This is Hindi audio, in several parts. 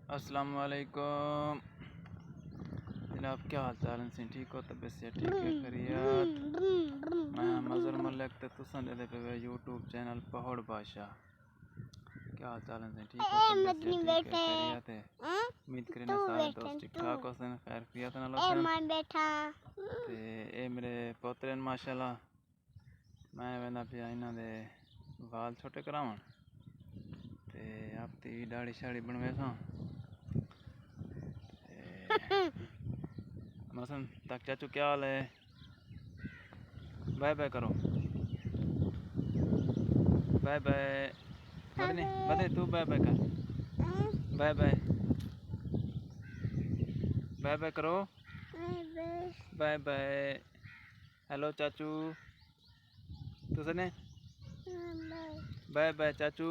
अस्सलाम वालेकुम जनाब, क्या हाल चाल हैं? ठीक हो? तबीयत से ठीक है? खैरियत। मैं मज़हर मलिक ते तुसां दे पे यूट्यूब चैनल पहाड़ बादशाह। क्या हाल चाल हैं? ठीक हो? तबीयत से ठीक है? खैरियत है? उम्मीद करें सारे दोस्त ठीक ठाक हो सन, खैर खैरियत नाल हो सन। ते ए मेरे पोतरे माशाल्लाह, मैं वेंदा पिया इन्हां दे वाल छोटे करावन ते आपती दाढ़ी शाड़ी बनवे सां। मौसम तक चाचू क्या हाल है? बाय बाय करो, बाय बाय। बदने बदे तू बाय बाय कर, बाय बाय, बाय बाय करो, बाय बाय। हेलो चाचू, तुसने बाय बाय चाचू।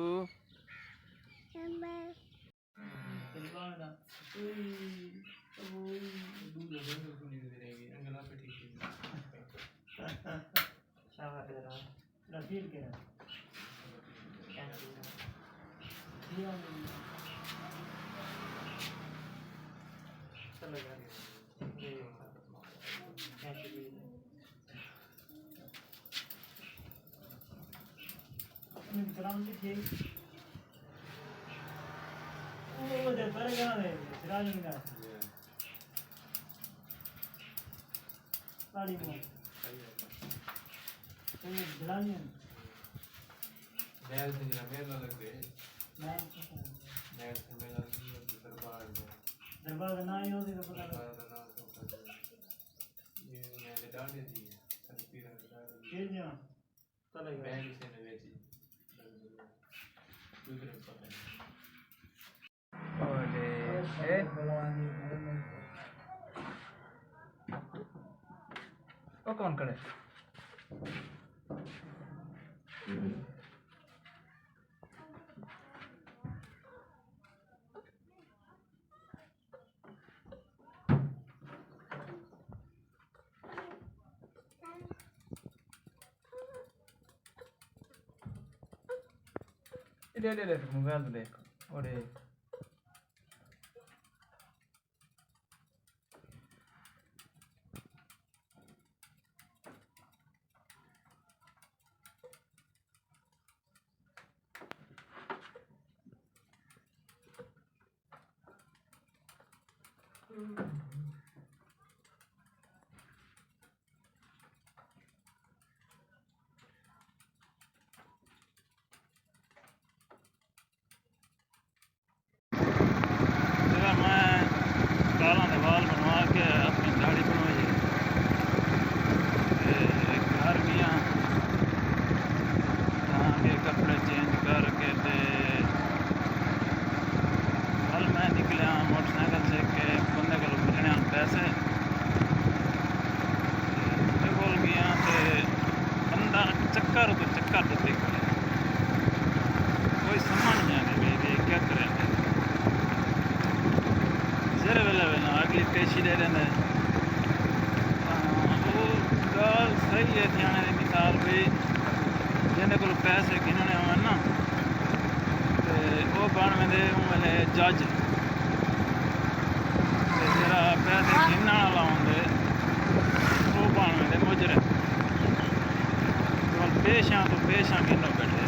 ओ कौन करे? ले मोबाइल देख और कपड़े चेंज करके कल मैं निकलिया मोटरसाइकिल से के बंदे को मिलने पैसे बोल गया तो बंदा चक्कर तो देख कोई समझ नहीं आने भाई क्या करें। जरा वेला अगली पेशी दे देंगे वो गल सही है थी आने की मिसाल भी जिन्हें को पैसे गिनने हो ना तो वो बन में वाले जज जरा पैसे गिनने वाला होंगे वो बन में मुजरे पेशा तो पेशा गिनो बैठे